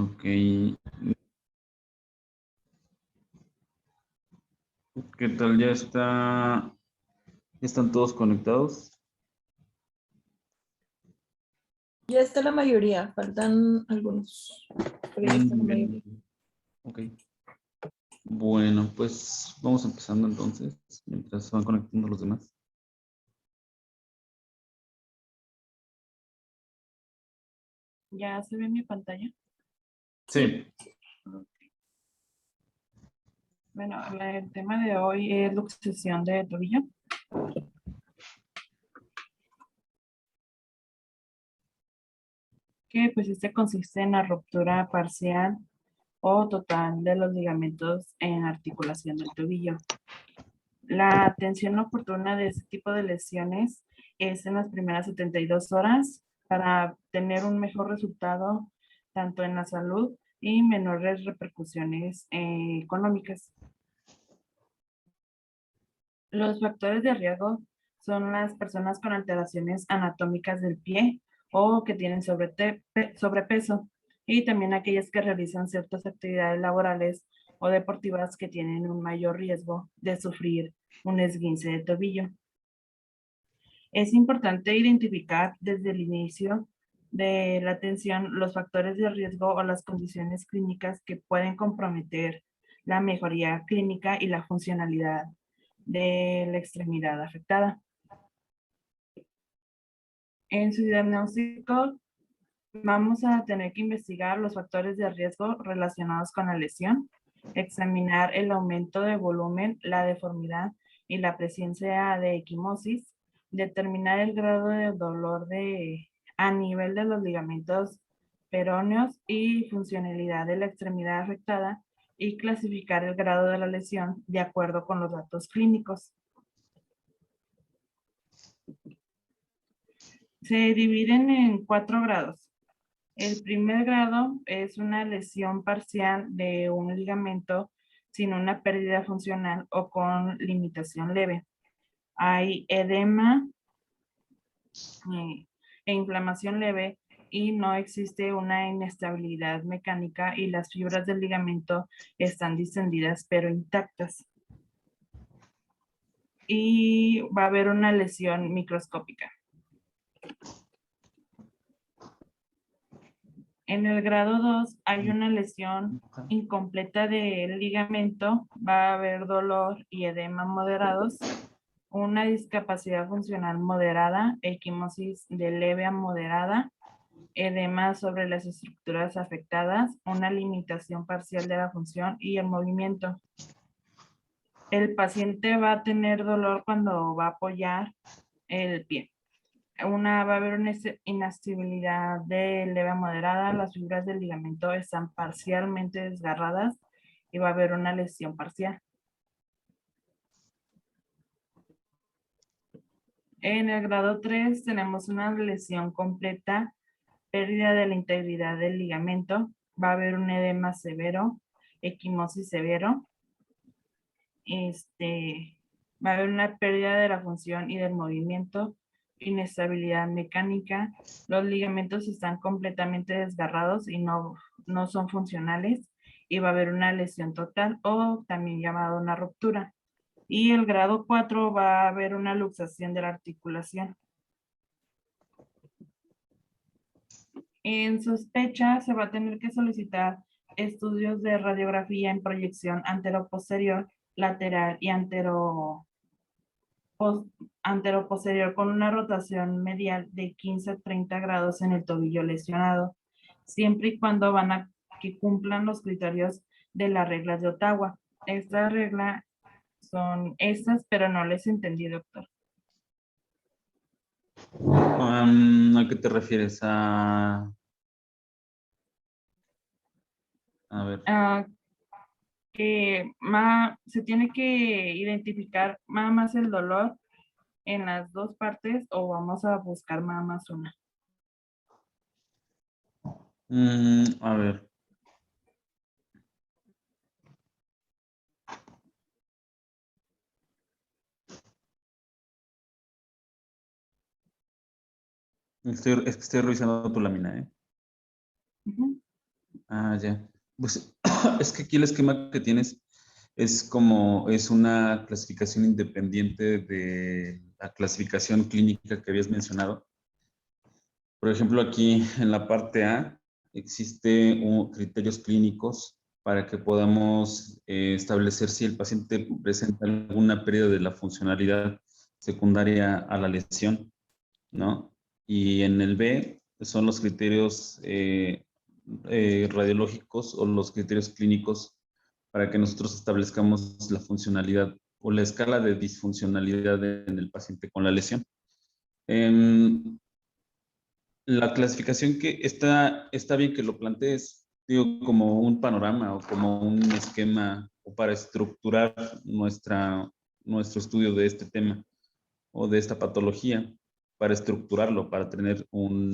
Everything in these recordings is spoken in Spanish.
Ok. ¿Qué tal? ¿Ya están todos conectados? Ya está la mayoría, faltan algunos, pero ya está la Bien. mayoría. Ok. Bueno, pues vamos empezando entonces, mientras se van conectando los demás. ¿Ya se ve mi pantalla? Sí. Ok. Bueno, el tema de hoy es luxación de tobillo. Que pues este consiste en la ruptura parcial o total de los ligamentos en articulación del tobillo. La atención oportuna de este tipo de lesiones es en las primeras 72 horas para tener un mejor resultado tanto en la salud y menores repercusiones económicas. Los factores de riesgo son las personas con alteraciones anatómicas del pie o que tienen sobrepeso y también aquellas que realizan ciertas actividades laborales o deportivas que tienen un mayor riesgo de sufrir un esguince de tobillo. Es importante identificar desde el inicio de la atención los factores de riesgo o las condiciones clínicas que pueden comprometer la mejoría clínica y la funcionalidad de la extremidad afectada. En su diagnóstico vamos a tener que investigar los factores de riesgo relacionados con la lesión, examinar el aumento de volumen, la deformidad y la presencia de equimosis, determinar el grado de dolor a nivel de los ligamentos peroneos y funcionalidad de la extremidad afectada y clasificar el grado de la lesión de acuerdo con los datos clínicos. Se dividen en 4 grados. El primer grado es una lesión parcial de un ligamento sin una pérdida funcional o con limitación leve. Hay edema e inflamación leve y no existe una inestabilidad mecánica y las fibras del ligamento están distendidas pero intactas. Y va a haber una lesión microscópica. En el grado 2 hay una lesión incompleta del ligamento, va a haber dolor y edema moderados, una discapacidad funcional moderada, equimosis de leve a moderada, edema sobre las estructuras afectadas, una limitación parcial de la función y el movimiento. El paciente va a tener dolor cuando va a apoyar el pie. Va a haber una inestabilidad de leve a moderada, las fibras del ligamento están parcialmente desgarradas y va a haber una lesión parcial. En el grado 3 tenemos una lesión completa, pérdida de la integridad del ligamento, va a haber un edema severo, equimosis severo, va a haber una pérdida de la función y del movimiento, inestabilidad mecánica, los ligamentos están completamente desgarrados y no son funcionales y va a haber una lesión total o también llamada una ruptura. Y el grado 4 va a haber una luxación de la articulación. En sospecha se va a tener que solicitar estudios de radiografía en proyección anteroposterior, lateral y anteroposterior con una rotación medial de 15 a 30 grados en el tobillo lesionado, siempre y cuando van a que cumplan los criterios de las reglas de Ottawa. Estas reglas son estas, pero no les entendí, doctor. ¿A qué te refieres? A ver. Que se tiene que identificar nada más el dolor en las dos partes o vamos a buscar nada más una. A ver. Es que estoy revisando tu lámina, ¿eh? Uh-huh. Ah, ya. Pues es que aquí el esquema que tienes es una clasificación independiente de la clasificación clínica que habías mencionado. Por ejemplo, aquí en la parte A existe criterios clínicos para que podamos establecer si el paciente presenta alguna pérdida de la funcionalidad secundaria a la lesión, ¿no? Y en el B son los criterios radiológicos o los criterios clínicos para que nosotros establezcamos la funcionalidad o la escala de disfuncionalidad en el paciente con la lesión. La clasificación que está bien que lo plantees, digo, como un panorama o como un esquema o para estructurar nuestro estudio de este tema o de esta patología, para estructurarlo, para tener un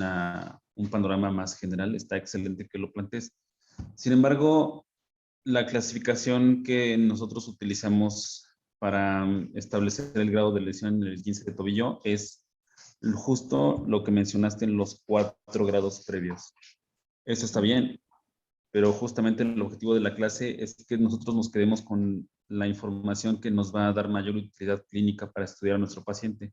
panorama más general. Está excelente que lo plantees. Sin embargo, la clasificación que nosotros utilizamos para establecer el grado de lesión en el esguince de tobillo es justo lo que mencionaste en los 4 grados previos. Eso está bien, pero justamente el objetivo de la clase es que nosotros nos quedemos con la información que nos va a dar mayor utilidad clínica para estudiar a nuestro paciente.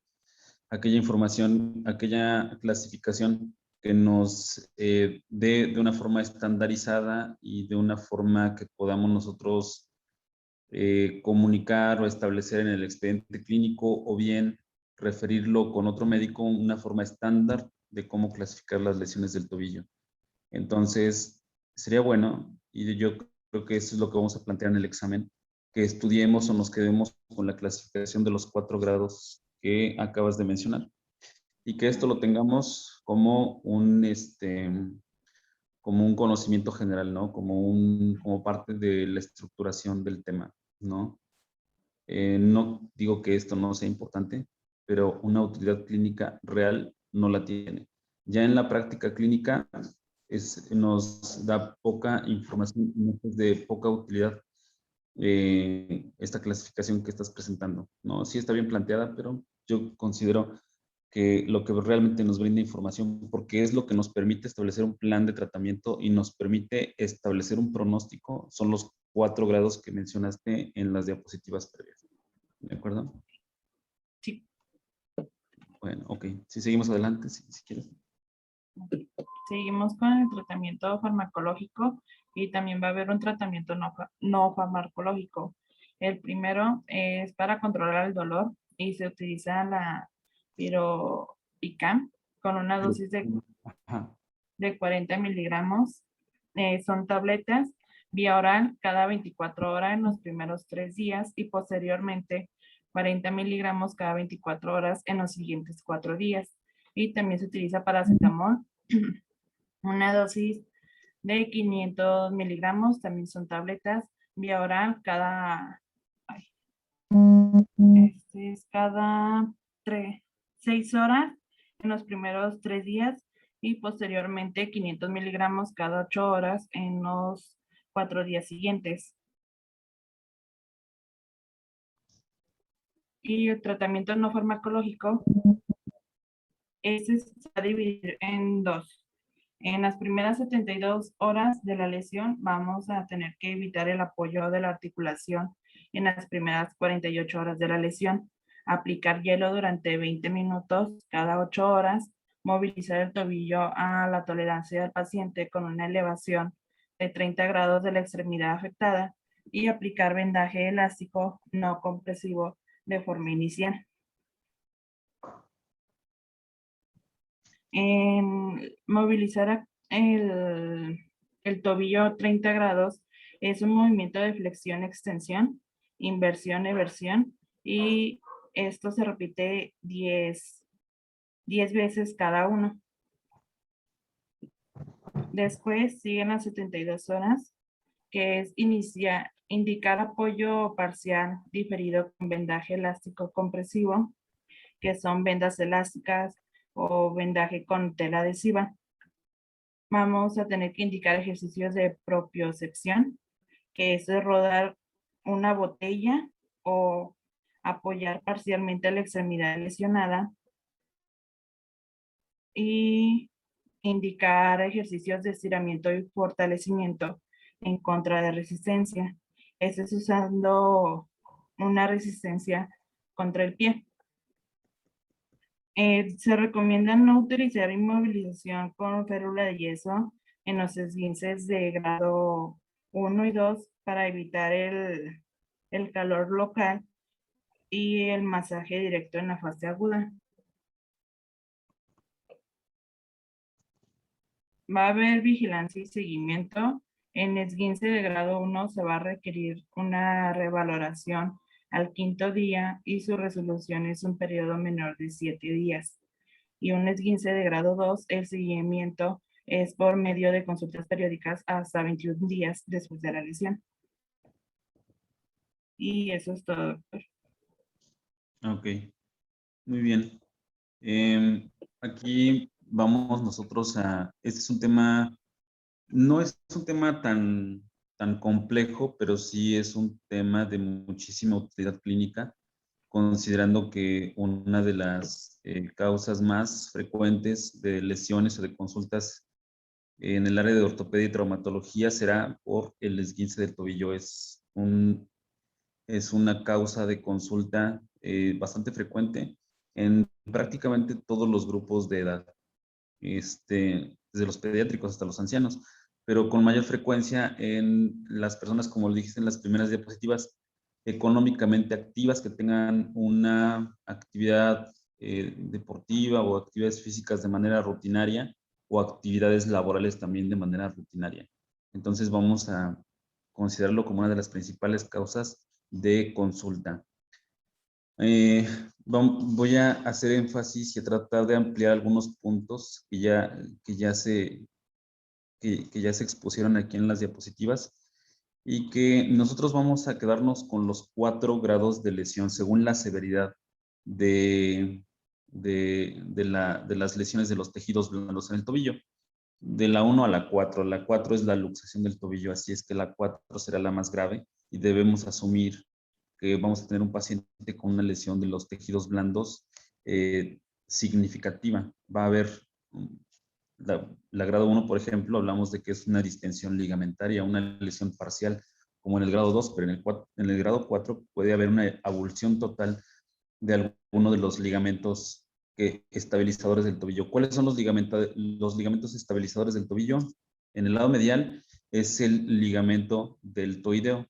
Aquella información, aquella clasificación que nos dé de una forma estandarizada y de una forma que podamos nosotros comunicar o establecer en el expediente clínico o bien referirlo con otro médico una forma estándar de cómo clasificar las lesiones del tobillo. Entonces, sería bueno, y yo creo que eso es lo que vamos a plantear en el examen, que estudiemos o nos quedemos con la clasificación de los 4 grados que acabas de mencionar y que esto lo tengamos como un conocimiento general, ¿no? Como parte de la estructuración del tema, ¿no? No digo que esto no sea importante, pero una utilidad clínica real no la tiene. Ya en la práctica clínica nos da poca información, es de poca utilidad esta clasificación que estás presentando, ¿no? Sí está bien planteada, pero yo considero que lo que realmente nos brinda información, porque es lo que nos permite establecer un plan de tratamiento y nos permite establecer un pronóstico, son los 4 grados que mencionaste en las diapositivas previas. ¿De acuerdo? Sí. Bueno, ok. Si seguimos adelante, si quieres. Seguimos con el tratamiento farmacológico y también va a haber un tratamiento no farmacológico. El primero es para controlar el dolor y se utiliza la piroxicam con una dosis Ajá. de 40 miligramos. Son tabletas vía oral cada 24 horas en los primeros 3 días y posteriormente 40 miligramos cada 24 horas en los siguientes 4 días. Y también se utiliza paracetamol, una dosis de 500 miligramos, también son tabletas vía oral cada, cada 6 horas en los primeros 3 días y posteriormente 500 miligramos cada 8 horas en los 4 días siguientes. Y el tratamiento no farmacológico, ese se va a dividir en 2. En las primeras 72 horas de la lesión vamos a tener que evitar el apoyo de la articulación en las primeras 48 horas de la lesión, aplicar hielo durante 20 minutos cada 8 horas, movilizar el tobillo a la tolerancia del paciente con una elevación de 30 grados de la extremidad afectada y aplicar vendaje elástico no compresivo de forma inicial. Movilizar el tobillo a 30 grados es un movimiento de flexión-extensión, inversión-eversión y esto se repite 10 veces cada uno. Después siguen las 72 horas, que es indicar apoyo parcial diferido con vendaje elástico compresivo, que son vendas elásticas o vendaje con tela adhesiva. Vamos a tener que indicar ejercicios de propiocepción, que es rodar una botella o apoyar parcialmente la extremidad lesionada. Y indicar ejercicios de estiramiento y fortalecimiento en contra de resistencia. Este es usando una resistencia contra el pie. Se recomienda no utilizar inmovilización con férula de yeso en los esguinces de grado 1 y 2 para evitar el calor local y el masaje directo en la fase aguda. Va a haber vigilancia y seguimiento. En esguince de grado 1 se va a requerir una revaloración al 5.º día y su resolución es un periodo menor de 7 días. Y un esguince de grado 2, el seguimiento es por medio de consultas periódicas hasta 21 días después de la lesión. Y eso es todo, doctor. Ok, muy bien. Aquí vamos nosotros a, este es un tema, no es un tema tan complejo, pero sí es un tema de muchísima utilidad clínica, considerando que una de las causas más frecuentes de lesiones o de consultas en el área de ortopedia y traumatología será por el esguince del tobillo. Es una causa de consulta bastante frecuente en prácticamente todos los grupos de edad, desde los pediátricos hasta los ancianos, pero con mayor frecuencia en las personas, como lo dijiste en las primeras diapositivas, económicamente activas, que tengan una actividad deportiva o actividades físicas de manera rutinaria o actividades laborales también de manera rutinaria. Entonces vamos a considerarlo como una de las principales causas de consulta. Voy a hacer énfasis y a tratar de ampliar algunos puntos que ya se expusieron aquí en las diapositivas y que nosotros vamos a quedarnos con los 4 grados de lesión según la severidad de las lesiones de los tejidos blandos en el tobillo. De la 1 a la 4. La 4 es la luxación del tobillo, así es que la 4 será la más grave y debemos asumir que vamos a tener un paciente con una lesión de los tejidos blandos significativa. Va a haber la grado 1, por ejemplo, hablamos de que es una distensión ligamentaria, una lesión parcial, como en el grado 2, pero en el grado 4 puede haber una avulsión total de alguno de los ligamentos estabilizadores del tobillo. ¿Cuáles son los ligamentos estabilizadores del tobillo? En el lado medial es el ligamento deltoideo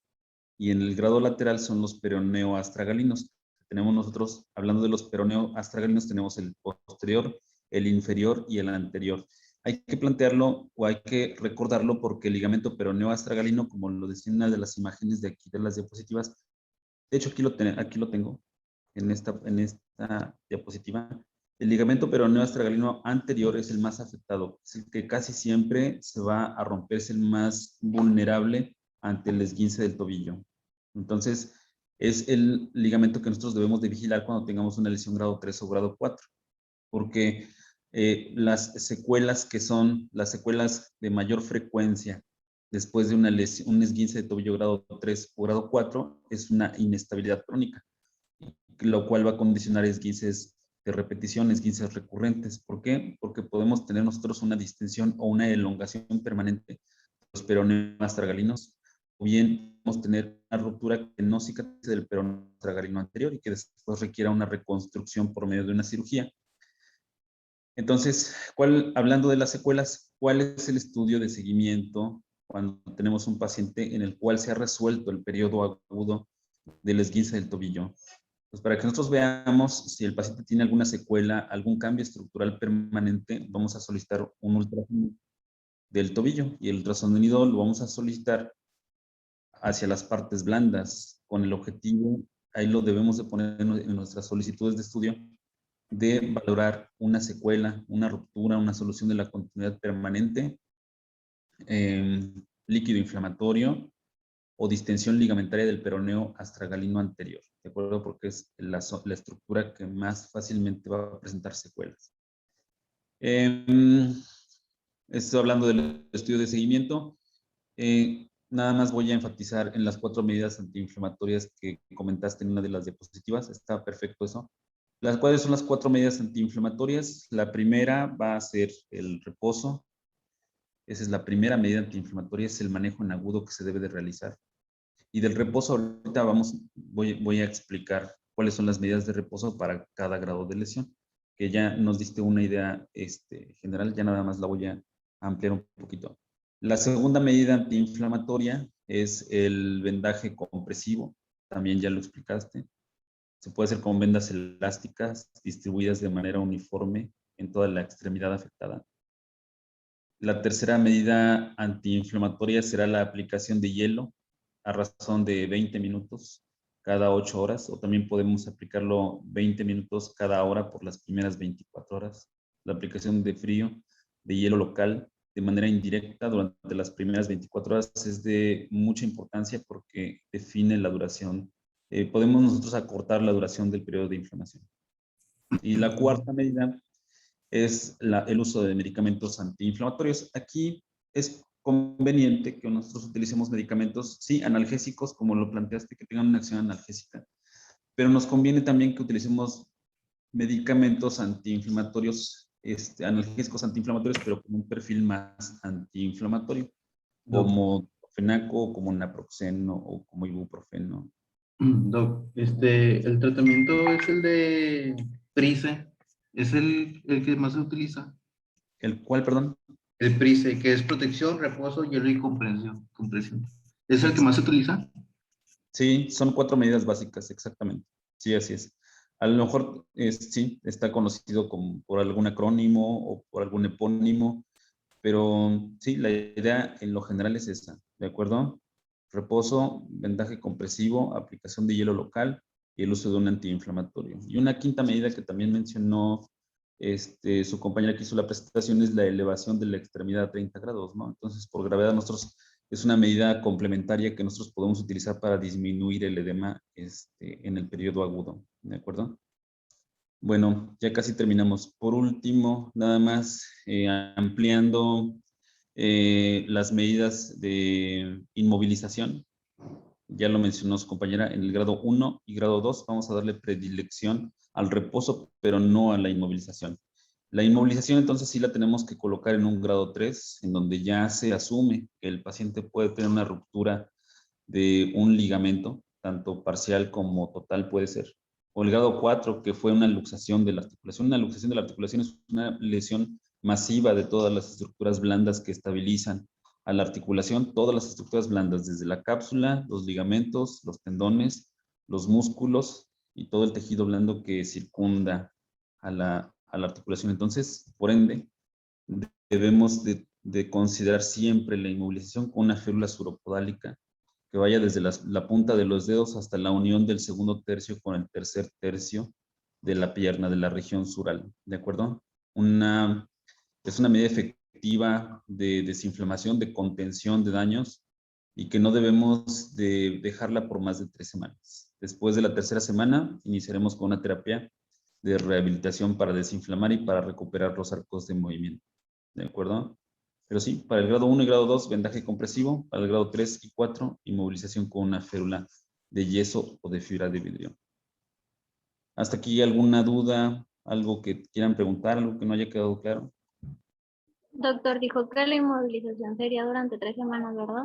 y en el grado lateral son los peroneoastragalinos. Tenemos nosotros, hablando de los peroneoastragalinos, tenemos el posterior, el inferior y el anterior. Hay que plantearlo o hay que recordarlo porque el ligamento peroneoastragalino, como lo decía en una de las imágenes de aquí de las diapositivas, de hecho aquí lo tengo, en esta diapositiva, el ligamento peroneoastragalino anterior es el más afectado, es el que casi siempre se va a romper, es el más vulnerable ante el esguince del tobillo. Entonces, es el ligamento que nosotros debemos de vigilar cuando tengamos una lesión grado 3 o grado 4, porque las secuelas que son las secuelas de mayor frecuencia después de una lesión, un esguince de tobillo grado 3 o grado 4, es una inestabilidad crónica, lo cual va a condicionar esguinces de repetición, esguinces recurrentes. ¿Por qué? Porque podemos tener nosotros una distensión o una elongación permanente de los peroneoastragalinos, o bien podemos tener una ruptura que no cicatrice del peroneoastragalino anterior y que después requiera una reconstrucción por medio de una cirugía. Entonces, hablando de las secuelas, ¿cuál es el estudio de seguimiento cuando tenemos un paciente en el cual se ha resuelto el periodo agudo del esguince del tobillo? Pues para que nosotros veamos si el paciente tiene alguna secuela, algún cambio estructural permanente, vamos a solicitar un ultrasonido del tobillo y el ultrasonido lo vamos a solicitar hacia las partes blandas con el objetivo, ahí lo debemos de poner en nuestras solicitudes de estudio, de valorar una secuela, una ruptura, una solución de la continuidad permanente, líquido inflamatorio o distensión ligamentaria del peroneo astragalino anterior, ¿de acuerdo? Porque es la estructura que más fácilmente va a presentar secuelas. Estoy hablando del estudio de seguimiento. Nada más voy a enfatizar en las 4 medidas antiinflamatorias que comentaste en una de las diapositivas. Está perfecto eso. ¿Cuáles son las 4 medidas antiinflamatorias? La primera va a ser el reposo. Esa es la primera medida antiinflamatoria, es el manejo en agudo que se debe de realizar. Y del reposo ahorita voy a explicar cuáles son las medidas de reposo para cada grado de lesión, que ya nos diste una idea general, ya nada más la voy a ampliar un poquito. La segunda medida antiinflamatoria es el vendaje compresivo, también ya lo explicaste. Se puede hacer con vendas elásticas distribuidas de manera uniforme en toda la extremidad afectada. La tercera medida antiinflamatoria será la aplicación de hielo a razón de 20 minutos cada 8 horas, o también podemos aplicarlo 20 minutos cada hora por las primeras 24 horas. La aplicación de frío, de hielo local, de manera indirecta durante las primeras 24 horas es de mucha importancia porque define la duración. Podemos nosotros acortar la duración del periodo de inflamación. Y la cuarta medida es el uso de medicamentos antiinflamatorios. Aquí es conveniente que nosotros utilicemos medicamentos, sí, analgésicos, como lo planteaste, que tengan una acción analgésica, pero nos conviene también que utilicemos medicamentos antiinflamatorios, analgésicos antiinflamatorios, pero con un perfil más antiinflamatorio, como fenaco, como naproxeno o como ibuprofeno. Doc, el tratamiento es el de PRICE, es el que más se utiliza. ¿El cuál, perdón? El PRICE, que es protección, reposo, hielo y compresión. ¿Es el que más se utiliza? Sí, son 4 medidas básicas, exactamente. Sí, así es. A lo mejor sí, está conocido por algún acrónimo o por algún epónimo, pero sí, la idea en lo general es esa, ¿de acuerdo? Reposo, vendaje compresivo, aplicación de hielo local y el uso de un antiinflamatorio. Y una quinta medida que también mencionó su compañera que hizo la presentación es la elevación de la extremidad a 30 grados, ¿no? Entonces, por gravedad, nosotros es una medida complementaria que nosotros podemos utilizar para disminuir el edema en el periodo agudo, ¿de acuerdo? Bueno, ya casi terminamos. Por último, nada más ampliando las medidas de inmovilización. Ya lo mencionó su compañera, en el grado 1 y grado 2 vamos a darle predilección al reposo, pero no a la inmovilización. La inmovilización entonces sí la tenemos que colocar en un grado 3, en donde ya se asume que el paciente puede tener una ruptura de un ligamento, tanto parcial como total puede ser. O el grado 4, que fue una luxación de la articulación. Una luxación de la articulación es una lesión masiva de todas las estructuras blandas que estabilizan a la articulación, todas las estructuras blandas, desde la cápsula, los ligamentos, los tendones, los músculos y todo el tejido blando que circunda a la articulación. Entonces, por ende, debemos de considerar siempre la inmovilización con una férula suropodálica que vaya desde la punta de los dedos hasta la unión del segundo tercio con el tercer tercio de la pierna, de la región sural, ¿de acuerdo? Es una medida efectiva de desinflamación, de contención de daños y que no debemos de dejarla por más de 3 semanas. Después de la tercera semana, iniciaremos con una terapia de rehabilitación para desinflamar y para recuperar los arcos de movimiento, ¿de acuerdo? Pero sí, para el grado 1 y grado 2, vendaje compresivo. Para el grado 3 y 4, inmovilización con una férula de yeso o de fibra de vidrio. ¿Hasta aquí alguna duda? ¿Algo que quieran preguntar? ¿Algo que no haya quedado claro? Doctor, dijo que la inmovilización sería durante 3 semanas, ¿verdad?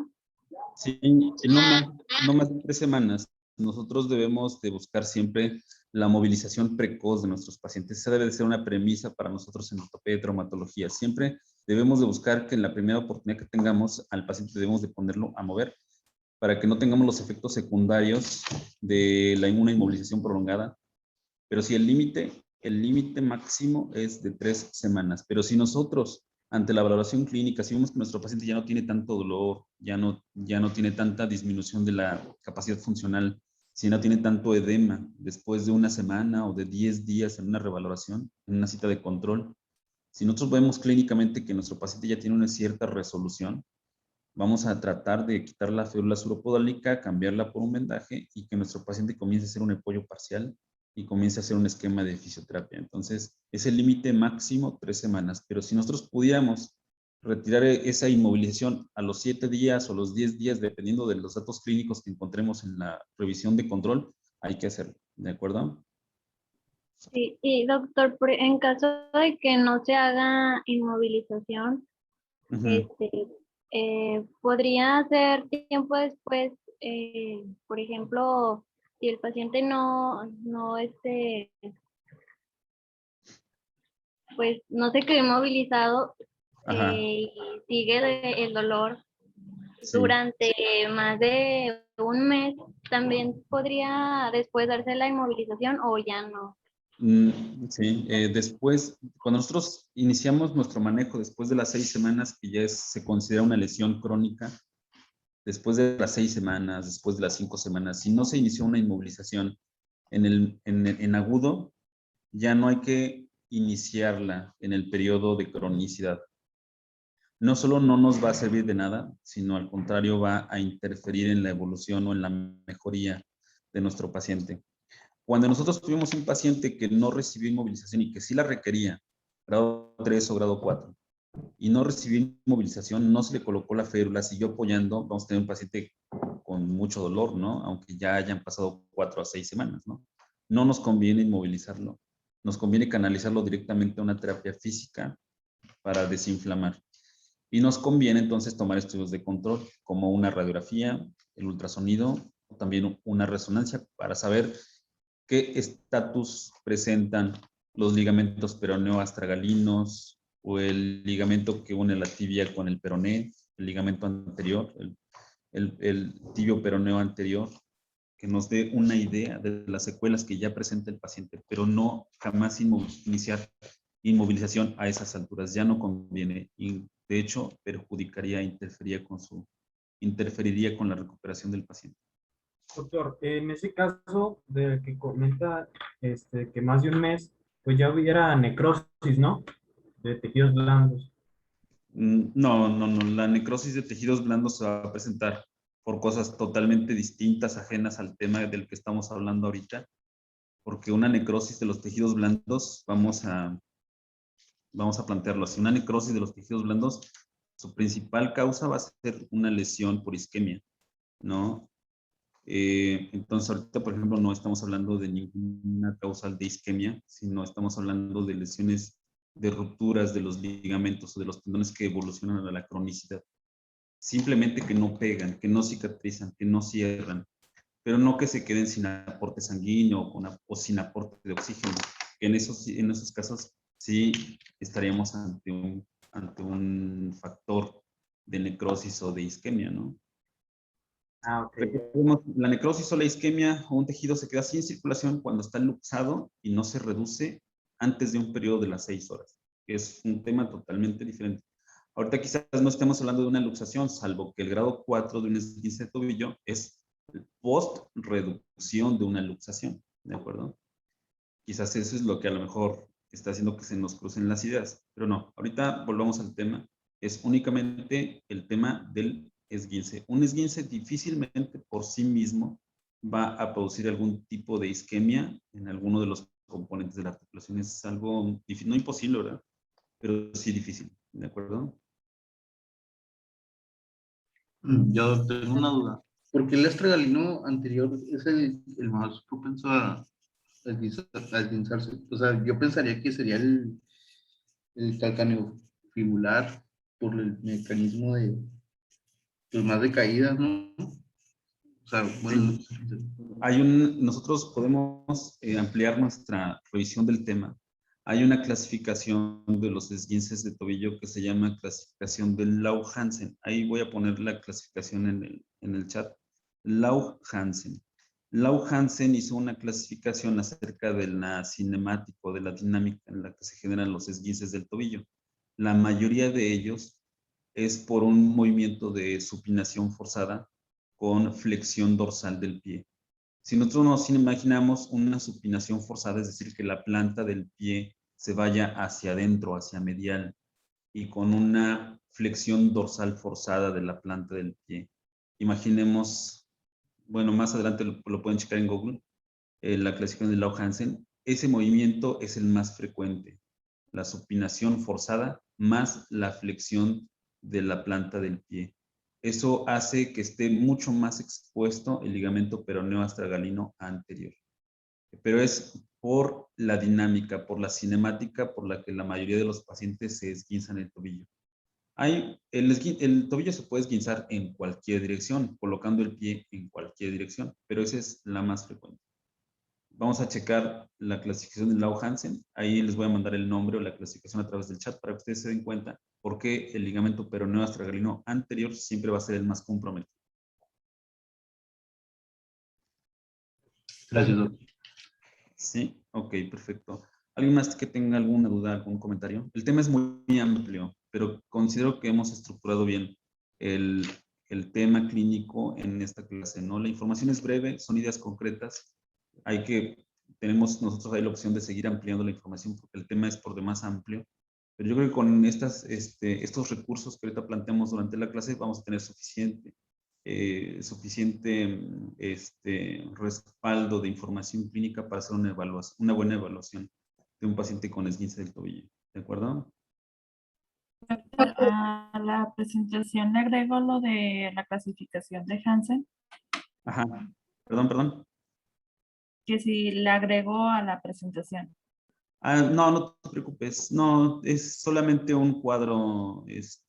Sí, no más de 3 semanas. Nosotros debemos de buscar siempre la movilización precoz de nuestros pacientes. Esa debe de ser una premisa para nosotros en ortopedia y traumatología. Siempre debemos de buscar que en la primera oportunidad que tengamos al paciente debemos de ponerlo a mover para que no tengamos los efectos secundarios de una inmovilización prolongada. Pero sí, el límite máximo es de 3 semanas. Pero si nosotros, ante la valoración clínica, si vemos que nuestro paciente ya no tiene tanto dolor, ya no tiene tanta disminución de la capacidad funcional, si no tiene tanto edema después de una semana o de 10 días en una revaloración, en una cita de control, si nosotros vemos clínicamente que nuestro paciente ya tiene una cierta resolución, vamos a tratar de quitar la férula suropodálica, cambiarla por un vendaje y que nuestro paciente comience a hacer un apoyo parcial y comience a hacer un esquema de fisioterapia. Entonces, es el límite máximo 3 semanas, pero si nosotros pudiéramos retirar esa inmovilización a los 7 días o los 10 días, dependiendo de los datos clínicos que encontremos en la revisión de control, hay que hacerlo, ¿de acuerdo? Sí, y doctor, en caso de que no se haga inmovilización, Ujú. podría ser tiempo después, por ejemplo, si el paciente pues no se quedó inmovilizado Ajá, y sigue el dolor sí. durante más de un mes, también podría después darse la inmovilización o ya no. Sí, después, cuando nosotros iniciamos nuestro manejo después de las 6 semanas, que ya se considera una lesión crónica, después de las 6 semanas, después de las 5 semanas, si no se inició una inmovilización en agudo, ya no hay que iniciarla en el periodo de cronicidad. No solo no nos va a servir de nada, sino al contrario va a interferir en la evolución o en la mejoría de nuestro paciente. Cuando nosotros tuvimos un paciente que no recibió inmovilización y que sí la requería, grado 3 o grado 4, y no recibió inmovilización, no se le colocó la férula, siguió apoyando, vamos a tener un paciente con mucho dolor, ¿no? Aunque ya hayan pasado 4 a 6 semanas, ¿no? No nos conviene inmovilizarlo, nos conviene canalizarlo directamente a una terapia física para desinflamar. Y nos conviene entonces tomar estudios de control, como una radiografía, el ultrasonido, o también una resonancia, para saber qué estatus presentan los ligamentos peroneo-astragalinos o el ligamento que une la tibia con el peroné, el ligamento anterior, el tibio peroneo anterior, que nos dé una idea de las secuelas que ya presenta el paciente, pero no jamás iniciar inmovilización a esas alturas. Ya no conviene y de hecho perjudicaría, interferiría con la recuperación del paciente. Doctor, en ese caso de que comenta que más de un mes, pues ya hubiera necrosis, ¿no? De tejidos blandos. No, no, no. La necrosis de tejidos blandos se va a presentar por cosas totalmente distintas, ajenas al tema del que estamos hablando ahorita, porque una necrosis de los tejidos blandos, vamos a plantearlo así, una necrosis de los tejidos blandos, su principal causa va a ser una lesión por isquemia, ¿no? Entonces, ahorita, por ejemplo, no estamos hablando de ninguna causal de isquemia, sino estamos hablando de lesiones de rupturas de los ligamentos o de los tendones que evolucionan a la cronicidad. Simplemente que no pegan, que no cicatrizan, que no cierran, pero no que se queden sin aporte sanguíneo o sin aporte de oxígeno. Que en esos casos sí estaríamos ante un factor de necrosis o de isquemia, ¿no? Ah, ok. La necrosis o la isquemia o un tejido se queda sin circulación cuando está luxado y no se reduce antes de un periodo de las 6 horas, que es un tema totalmente diferente. Ahorita quizás no estemos hablando de una luxación, salvo que el grado 4 de un esguince de tobillo es post-reducción de una luxación, ¿de acuerdo? Quizás eso es lo que a lo mejor está haciendo que se nos crucen las ideas, pero no, ahorita volvamos al tema, es únicamente el tema del esguince. Un esguince difícilmente por sí mismo va a producir algún tipo de isquemia en alguno de los componentes de la articulación. Es algo difícil, no imposible, ¿verdad? Pero sí difícil, ¿de acuerdo? Yo tengo una duda. ¿Por qué el astragalino anterior es el más propenso a esguinzarse? O sea, yo pensaría que sería el calcáneo fibular por el mecanismo de, pues más de caídas, ¿no? O sea, bueno, Sí. Nosotros podemos ampliar nuestra revisión del tema. Hay una clasificación de los esguinces de tobillo que se llama clasificación de Lau-Hansen. Ahí voy a poner la clasificación en el chat. Lau-Hansen. Lau-Hansen hizo una clasificación acerca de la cinemática, de la dinámica en la que se generan los esguinces del tobillo. La mayoría de ellos es por un movimiento de supinación forzada con flexión dorsal del pie. Si nosotros nos imaginamos una supinación forzada, es decir, que la planta del pie se vaya hacia adentro, hacia medial, y con una flexión dorsal forzada de la planta del pie. Imaginemos, bueno, más adelante lo pueden checar en Google, la clasificación de Lau-Hansen. Ese movimiento es el más frecuente, la supinación forzada más la flexión de la planta del pie. Eso hace que esté mucho más expuesto el ligamento peroneo astragalino anterior. Pero es por la dinámica, por la cinemática por la que la mayoría de los pacientes se esguinzan el tobillo. El tobillo se puede esguinzar en cualquier dirección, colocando el pie en cualquier dirección, pero esa es la más frecuente. Vamos a checar la clasificación de Lau-Hansen. Ahí les voy a mandar el nombre o la clasificación a través del chat para que ustedes se den cuenta por qué el ligamento peroneo astragalino anterior siempre va a ser el más comprometido. Gracias, doctor. Sí, ok, perfecto. ¿Alguien más que tenga alguna duda, algún comentario? El tema es muy amplio, pero considero que hemos estructurado bien el tema clínico en esta clase, ¿no? La información es breve, son ideas concretas. Tenemos nosotros ahí la opción de seguir ampliando la información porque el tema es por demás amplio. Pero yo creo que con estos recursos que ahorita planteamos durante la clase vamos a tener suficiente respaldo de información clínica para hacer una buena evaluación de un paciente con esguince del tobillo. ¿De acuerdo? A la presentación le agrego lo de la clasificación de Hansen, Ajá. Perdón. que si le agrego a la presentación. No, no te preocupes. No, es solamente un cuadro, es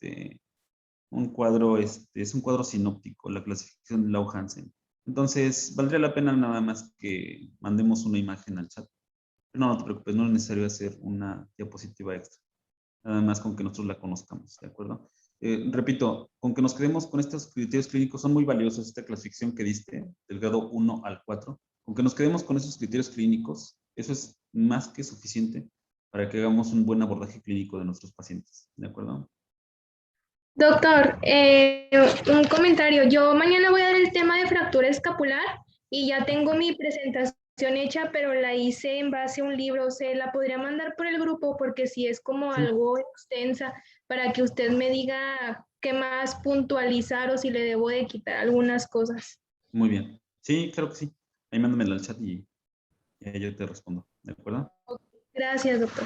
un cuadro sinóptico, la clasificación de Lau-Hansen. Entonces, valdría la pena nada más que mandemos una imagen al chat. No, no te preocupes, no es necesario hacer una diapositiva extra. Nada más con que nosotros la conozcamos, ¿de acuerdo? Repito, con que nos quedemos con estos criterios clínicos, son muy valiosos esta clasificación que diste, del grado 1 al 4. Con que nos quedemos con esos criterios clínicos, eso es más que suficiente para que hagamos un buen abordaje clínico de nuestros pacientes, ¿de acuerdo? Doctor, un comentario. Yo mañana voy a dar el tema de fractura escapular y ya tengo mi presentación hecha, pero la hice en base a un libro. ¿Se la podría mandar por el grupo? Porque si es como Sí. algo extensa, para que usted me diga qué más puntualizar o si le debo de quitar algunas cosas. Muy bien. Sí, claro que sí. Ahí mándamela al chat y ahí yo te respondo, ¿de acuerdo? Gracias, doctor.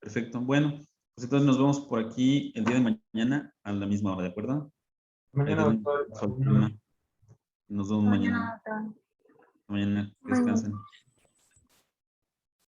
Perfecto. Bueno, pues entonces nos vemos por aquí el día de mañana a la misma hora, ¿de acuerdo? Mañana, Ahí doctor. nos vemos mañana. Nos vemos mañana. Mañana, doctor. Mañana. Que descansen.